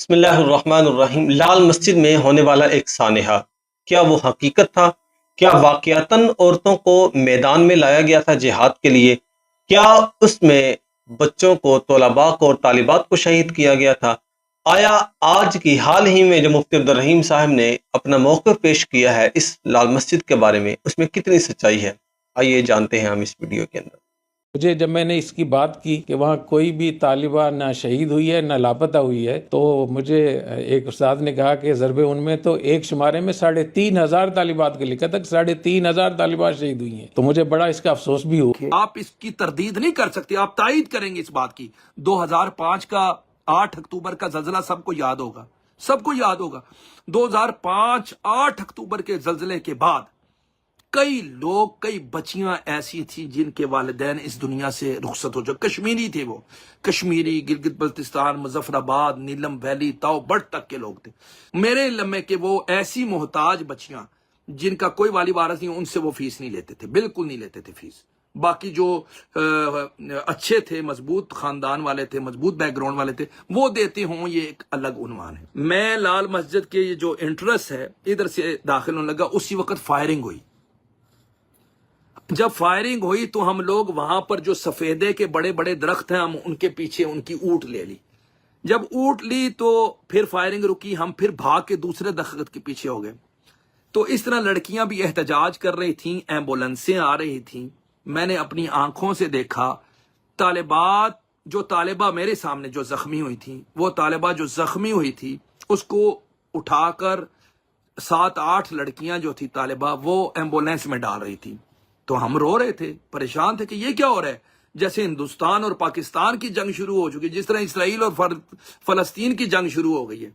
بسم اللہ الرحمن الرحیم۔ لال مسجد میں ہونے والا ایک سانحہ، کیا وہ حقیقت تھا؟ کیا واقعتاً عورتوں کو میدان میں لایا گیا تھا جہاد کے لیے؟ کیا اس میں بچوں کو، طلباء کو اور طالبات کو شہید کیا گیا تھا؟ آیا آج کی حال ہی میں جو مفتی عبدالرحیم صاحب نے اپنا موقف پیش کیا ہے اس لال مسجد کے بارے میں، اس میں کتنی سچائی ہے؟ آئیے جانتے ہیں ہم اس ویڈیو کے اندر۔ مجھے جب میں نے اس کی بات کی کہ وہاں کوئی بھی طالبہ نہ شہید ہوئی ہے نہ لاپتہ ہوئی ہے، تو مجھے ایک استاد نے کہا کہ ضرب ان میں تو ایک شمارے میں 3,500 طالبات کے لکھا تھا کہ 3,500 طالبات شہید ہوئی ہیں، تو مجھے بڑا اس کا افسوس بھی ہوا۔ آپ اس کی تردید نہیں کر سکتے، آپ تائید کریں گے اس بات کی۔ 2005 کا 8 اکتوبر کا زلزلہ سب کو یاد ہوگا، سب کو یاد ہوگا۔ 2005 8 اکتوبر کے زلزلے کے بعد کئی لوگ، کئی بچیاں ایسی تھیں جن کے والدین اس دنیا سے رخصت ہو چکے۔ کشمیری تھے، وہ کشمیری، گلگت بلتستان، مظفر آباد، نیلم ویلی، تاؤ بڑ تک کے لوگ تھے۔ میرے علم میں کہ وہ ایسی محتاج بچیاں جن کا کوئی والی وارث نہیں، ان سے وہ فیس نہیں لیتے تھے، بالکل نہیں لیتے تھے فیس۔ باقی جو اچھے تھے، مضبوط خاندان والے تھے، مضبوط بیک گراؤنڈ والے تھے، وہ دیتے ہوں، یہ ایک الگ عنوان ہے۔ میں لال مسجد کے یہ جو انٹرسٹ ہے ادھر سے داخل ہونے لگا، اسی وقت فائرنگ ہوئی۔ جب فائرنگ ہوئی تو ہم لوگ وہاں پر جو سفیدے کے بڑے بڑے درخت ہیں، ہم ان کے پیچھے ان کی اونٹ لے لی۔ جب اونٹ لی تو پھر فائرنگ رکی، ہم پھر بھاگ کے دوسرے درخت کے پیچھے ہو گئے۔ تو اس طرح لڑکیاں بھی احتجاج کر رہی تھیں، ایمبولینسیں آ رہی تھیں۔ میں نے اپنی آنکھوں سے دیکھا طالبات، جو طالبہ میرے سامنے جو زخمی ہوئی تھیں، وہ طالبہ جو زخمی ہوئی تھی اس کو اٹھا کر 7-8 لڑکیاں جو تھی طالبہ، وہ ایمبولینس میں ڈال رہی تھی۔ تو ہم رو رہے تھے، پریشان تھے کہ یہ کیا ہو رہا ہے؟ جیسے ہندوستان اور پاکستان کی جنگ شروع ہو چکی، جس طرح اسرائیل اور فلسطین کی جنگ شروع ہو گئی ہے۔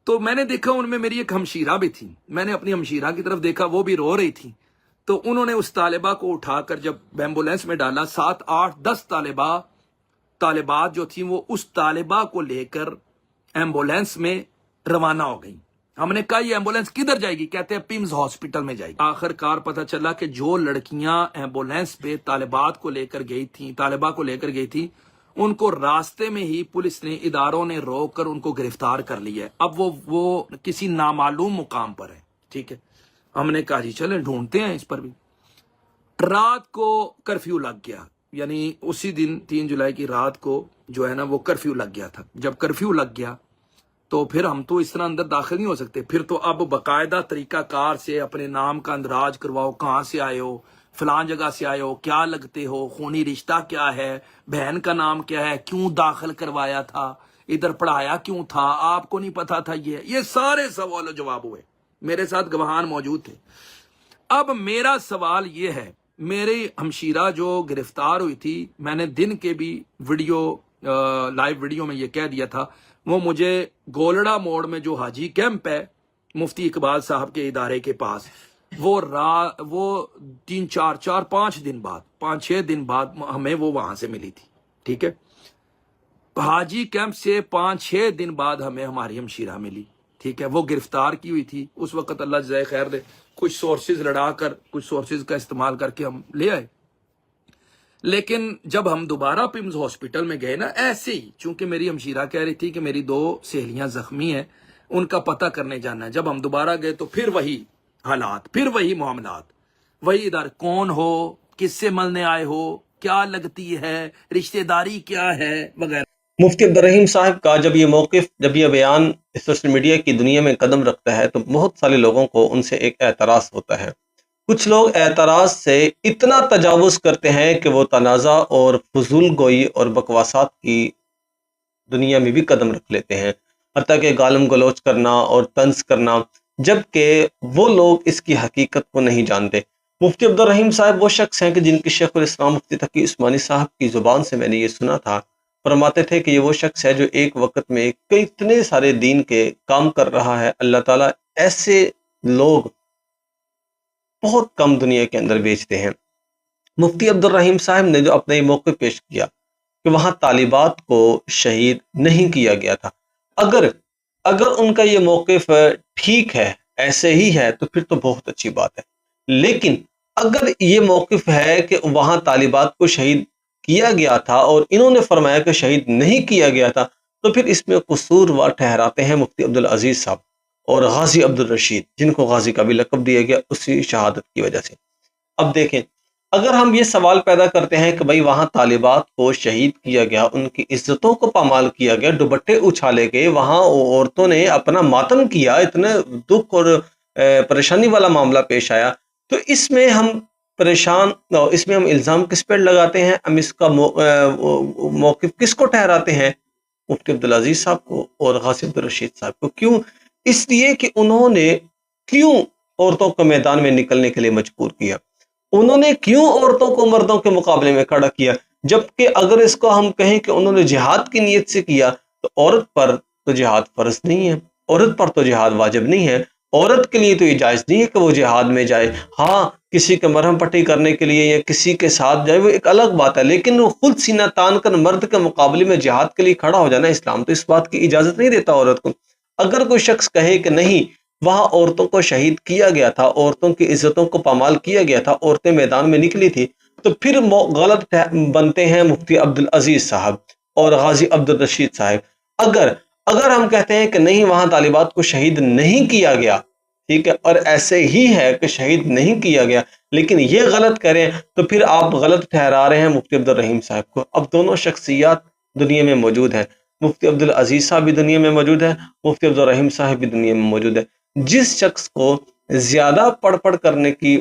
تو میں نے دیکھا ان میں میری ایک ہمشیرہ بھی تھی، میں نے اپنی ہمشیرہ کی طرف دیکھا، وہ بھی رو رہی تھی۔ تو انہوں نے اس طالبہ کو اٹھا کر جب ایمبولینس میں ڈالا، 7-8-10 طالبات جو تھیں، وہ اس طالبہ کو لے کر ایمبولینس میں روانہ ہو گئیں۔ ہم نے کہا یہ ایمبولینس کدھر جائے گی؟ کہتے ہیں پیمز ہاسپٹل میں جائے گی۔ آخر کار پتہ چلا کہ جو لڑکیاں ایمبولینس پہ طالبات کو لے کر گئی تھیں، طالبہ کو لے کر گئی تھیں، ان کو راستے میں ہی پولیس نے، اداروں نے روک کر ان کو گرفتار کر لیا ہے۔ اب وہ کسی نامعلوم مقام پر ہے، ٹھیک ہے۔ ہم نے کہا جی چلیں ڈھونڈتے ہیں اس پر بھی۔ رات کو کرفیو لگ گیا، یعنی اسی دن 3 جولائی کی رات کو جو ہے نا وہ کرفیو لگ گیا تھا۔ جب کرفیو لگ گیا تو پھر ہم تو اس طرح اندر داخل نہیں ہو سکتے، پھر تو اب باقاعدہ طریقہ کار سے اپنے نام کا اندراج کرواؤ، کہاں سے آئے ہو، فلان جگہ سے آئے ہو، کیا لگتے ہو، خونی رشتہ کیا ہے، بہن کا نام کیا ہے، کیوں داخل کروایا تھا، ادھر پڑھایا کیوں تھا، آپ کو نہیں پتا تھا، یہ سارے سوال و جواب ہوئے۔ میرے ساتھ گواہان موجود تھے۔ اب میرا سوال یہ ہے، میری ہمشیرہ جو گرفتار ہوئی تھی، میں نے دن کے بھی لائیو ویڈیو میں یہ کہہ دیا تھا، وہ مجھے گولڑا موڑ میں جو حاجی کیمپ ہے مفتی اقبال صاحب کے ادارے کے پاس، وہ 5-6 دن بعد ہمیں وہ وہاں سے ملی تھی، ٹھیک ہے۔ حاجی کیمپ سے 5-6 دن بعد ہمیں ہماری ہمشیرہ ملی، ٹھیک ہے۔ وہ گرفتار کی ہوئی تھی اس وقت، اللہ جزائے خیر دے، کچھ سورسز لڑا کر، کچھ سورسز کا استعمال کر کے ہم لے آئے۔ لیکن جب ہم دوبارہ پیمز ہاسپٹل میں گئے نا، ایسے ہی، چونکہ میری ہمشیرہ کہہ رہی تھی کہ میری 2 سہیلیاں زخمی ہیں، ان کا پتہ کرنے جانا ہے۔ جب ہم دوبارہ گئے تو پھر وہی حالات، پھر وہی معاملات، وہی ادھر کون ہو، کس سے ملنے آئے ہو، کیا لگتی ہے، رشتہ داری کیا ہے، وغیرہ۔ مفتی عبدالرحیم صاحب کا جب یہ موقف، جب یہ بیان سوشل میڈیا کی دنیا میں قدم رکھتا ہے تو بہت سارے لوگوں کو ان سے ایک اعتراض ہوتا ہے۔ کچھ لوگ اعتراض سے اتنا تجاوز کرتے ہیں کہ وہ تنازع اور فضول گوئی اور بکواسات کی دنیا میں بھی قدم رکھ لیتے ہیں، حتیٰ کہ گالم گلوچ کرنا اور طنز کرنا، جبکہ وہ لوگ اس کی حقیقت کو نہیں جانتے۔ مفتی عبدالرحیم صاحب وہ شخص ہیں کہ جن کی شیخ الاسلام مفتی تقی عثمانی صاحب کی زبان سے میں نے یہ سنا تھا، فرماتے تھے کہ یہ وہ شخص ہے جو ایک وقت میں اتنے سارے دین کے کام کر رہا ہے۔ اللہ تعالیٰ ایسے لوگ بہت کم دنیا کے اندر بیچتے ہیں۔ مفتی عبدالرحیم صاحب نے جو اپنا یہ موقع پیش کیا کہ وہاں طالبات کو شہید نہیں کیا گیا تھا، اگر ان کا یہ موقف ٹھیک ہے، ایسے ہی ہے، تو پھر تو بہت اچھی بات ہے۔ لیکن اگر یہ موقف ہے کہ وہاں طالبات کو شہید کیا گیا تھا اور انہوں نے فرمایا کہ شہید نہیں کیا گیا تھا، تو پھر اس میں قصوروار ٹھہراتے ہیں مفتی عبدالعزیز صاحب اور غازی عبدالرشید، جن کو غازی کا بھی لقب دیا گیا اسی شہادت کی وجہ سے۔ اب دیکھیں، اگر ہم یہ سوال پیدا کرتے ہیں کہ بھئی وہاں طالبات کو شہید کیا گیا، ان کی عزتوں کو پامال کیا گیا، دوپٹے اچھالے گئے، وہاں عورتوں نے اپنا ماتم کیا، اتنے دکھ اور پریشانی والا معاملہ پیش آیا، تو اس میں ہم اس میں ہم الزام کس پر لگاتے ہیں؟ ہم اس کا موقف کس کو ٹھہراتے ہیں؟ مفتی عبدالعزیز صاحب کو اور غازی عبدالرشید صاحب کو۔ کیوں؟ اس لیے کہ انہوں نے کیوں عورتوں کو میدان میں نکلنے کے لیے مجبور کیا، انہوں نے کیوں عورتوں کو مردوں کے مقابلے میں کھڑا کیا، جبکہ اگر اس کو ہم کہیں کہ انہوں نے جہاد کی نیت سے کیا تو عورت پر تو جہاد فرض نہیں ہے، عورت پر تو جہاد واجب نہیں ہے، عورت کے لیے تو یہ جائز نہیں ہے کہ وہ جہاد میں جائے۔ ہاں، کسی کے مرہم پٹی کرنے کے لیے یا کسی کے ساتھ جائے وہ ایک الگ بات ہے، لیکن وہ خود سینہ تان کر مرد کے مقابلے میں جہاد کے لیے کھڑا ہو جانا، اسلام تو اس بات کی اجازت نہیں دیتا عورت کو۔ اگر کوئی شخص کہے کہ نہیں، وہاں عورتوں کو شہید کیا گیا تھا، عورتوں کی عزتوں کو پامال کیا گیا تھا، عورتیں میدان میں نکلی تھی، تو پھر غلط بنتے ہیں مفتی عبدالعزیز صاحب اور غازی عبدالرشید صاحب۔ اگر ہم کہتے ہیں کہ نہیں، وہاں طالبات کو شہید نہیں کیا گیا، ٹھیک ہے، اور ایسے ہی ہے کہ شہید نہیں کیا گیا، لیکن یہ غلط کریں، تو پھر آپ غلط ٹھہرا رہے ہیں مفتی عبدالرحیم صاحب کو۔ اب دونوں شخصیات دنیا میں موجود ہیں، مفتی عبدالعزیز صاحب بھی دنیا میں موجود ہے، مفتی عبدالرحیم صاحب بھی دنیا میں موجود ہے۔ جس شخص کو زیادہ پڑھ کرنے کی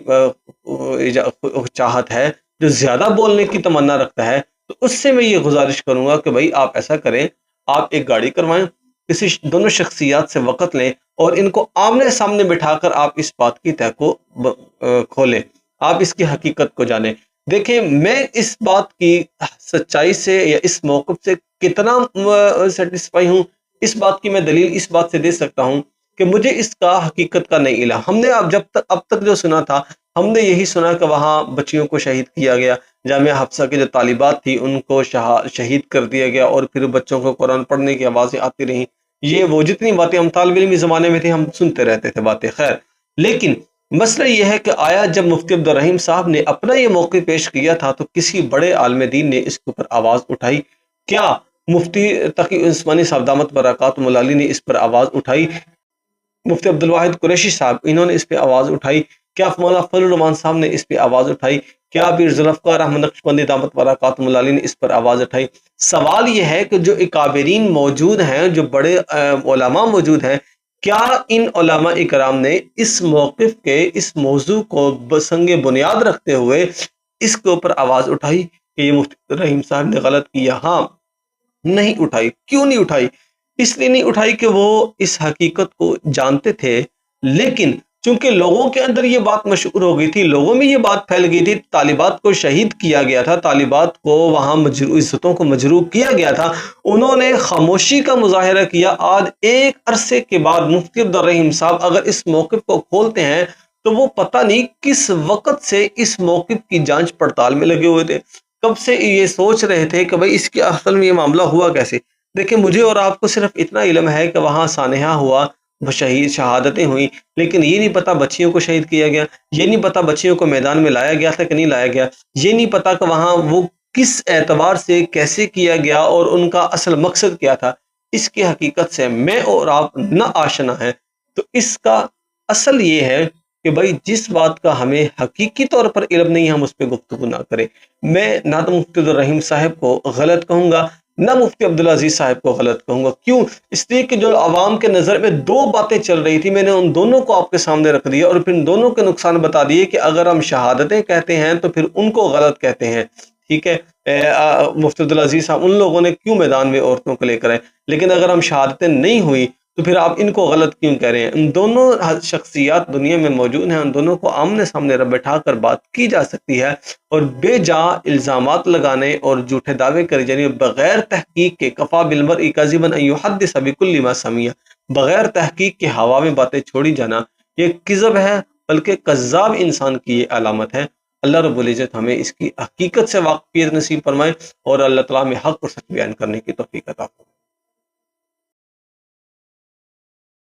چاہت ہے، جو زیادہ بولنے کی تمنا رکھتا ہے، تو اس سے میں یہ گزارش کروں گا کہ بھائی آپ ایسا کریں، آپ ایک گاڑی کروائیں، کسی دونوں شخصیات سے وقت لیں اور ان کو آمنے سامنے بٹھا کر آپ اس بات کی تہ کو کھولیں، آپ اس کی حقیقت کو جانیں۔ دیکھیں، میں اس بات کی سچائی سے یا اس موقف سے کتنا سیٹسفائی ہوں، اس بات کی میں دلیل اس بات سے دے سکتا ہوں کہ مجھے اس کا حقیقت کا نہیں علم۔ ہم نے اب تک جو سنا تھا، ہم نے یہی سنا کہ وہاں بچیوں کو شہید کیا گیا، جامعہ حفصہ کے جو طالبات تھی ان کو شہید کر دیا گیا، اور پھر بچوں کو قرآن پڑھنے کی آوازیں آتی رہیں۔ یہ وہ جتنی باتیں ہم طالب علمی زمانے میں تھے ہم سنتے رہتے تھے باتیں، خیر۔ لیکن مسئلہ یہ ہے کہ آیا جب مفتی عبدالرحیم صاحب نے اپنا یہ موقع پیش کیا تھا تو کسی بڑے عالم دین نے اس کے اوپر آواز اٹھائی؟ کیا مفتی تقی عثمانی صاحب دامت برکاتہم العالی نے اس پر آواز اٹھائی؟ مفتی عبدالواحد قریشی صاحب انہوں نے اس پہ آواز اٹھائی؟ کیا مولانا فضل الرحمان صاحب نے اس پہ آواز اٹھائی؟ کیا پیر ذوالفقار احمد نقشبندی دامت برکاتہم العالی نے اس پر آواز اٹھائی؟ سوال یہ ہے کہ جو اکابرین موجود ہیں، جو بڑے علماء موجود ہیں، کیا ان علماء اکرام نے اس موقف کے اس موضوع کو بسنگ بنیاد رکھتے ہوئے اس کے اوپر آواز اٹھائی کہ یہ مفتی رحیم صاحب نے غلط کیا؟ ہاں، نہیں اٹھائی۔ کیوں نہیں اٹھائی؟ اس لیے نہیں اٹھائی کہ وہ اس حقیقت کو جانتے تھے، لیکن چونکہ لوگوں کے اندر یہ بات مشہور ہو گئی تھی، لوگوں میں یہ بات پھیل گئی تھی، طالبات کو شہید کیا گیا تھا، طالبات کو وہاں عزتوں کو مجروح کیا گیا تھا، انہوں نے خاموشی کا مظاہرہ کیا۔ آج ایک عرصے کے بعد مفتی عبدالرحیم صاحب اگر اس موقف کو کھولتے ہیں تو وہ پتہ نہیں کس وقت سے اس موقف کی جانچ پڑتال میں لگے ہوئے تھے، کب سے یہ سوچ رہے تھے کہ بھئی اس کی اصل میں یہ معاملہ ہوا کیسے۔ دیکھیں، مجھے اور آپ کو صرف اتنا علم ہے کہ وہاں سانحہ ہوا، شہادتیں ہوئیں، لیکن یہ نہیں پتا بچیوں کو شہید کیا گیا، یہ نہیں پتا بچیوں کو میدان میں لایا گیا تھا کہ نہیں لایا گیا، یہ نہیں پتا کہ وہاں وہ کس اعتبار سے کیسے کیا گیا اور ان کا اصل مقصد کیا تھا۔ اس کی حقیقت سے میں اور آپ نہ آشنا ہیں، تو اس کا اصل یہ ہے کہ بھائی جس بات کا ہمیں حقیقی طور پر علم نہیں، ہم اس پہ گفتگو نہ کریں۔ میں نہ تو مفتی عبدالرحیم صاحب کو غلط کہوں گا، نہ مفتی عبدالعزیز صاحب کو غلط کہوں گا۔ کیوں؟ اس لیے کہ جو عوام کے نظر میں دو باتیں چل رہی تھی، میں نے ان دونوں کو آپ کے سامنے رکھ دیا اور پھر ان دونوں کے نقصان بتا دیے کہ اگر ہم شہادتیں کہتے ہیں تو پھر ان کو غلط کہتے ہیں، ٹھیک ہے۔ مفتی عبدالعزیز صاحب ان لوگوں نے کیوں میدان میں عورتوں کو لے کر آئے، لیکن اگر ہم شہادتیں نہیں ہوئی تو پھر آپ ان کو غلط کیوں کہہ رہے ہیں؟ ان دونوں شخصیات دنیا میں موجود ہیں، ان دونوں کو آمنے سامنے بٹھا کر بات کی جا سکتی ہے، اور بے جا الزامات لگانے اور جھوٹے دعوے کرے جانے بغیر تحقیق کے، کفا بالمرء کذبا ان یحدث بکل ما سمع، بغیر تحقیق کے ہوا میں باتیں چھوڑی جانا یہ کذب ہے، بلکہ کذاب انسان کی یہ علامت ہے۔ اللہ رب العزت ہمیں اس کی حقیقت سے واقفیت نصیب فرمائے اور اللہ تعالیٰ میں حق اور سچ بیان کرنے کی توفیق عطا فرمائے۔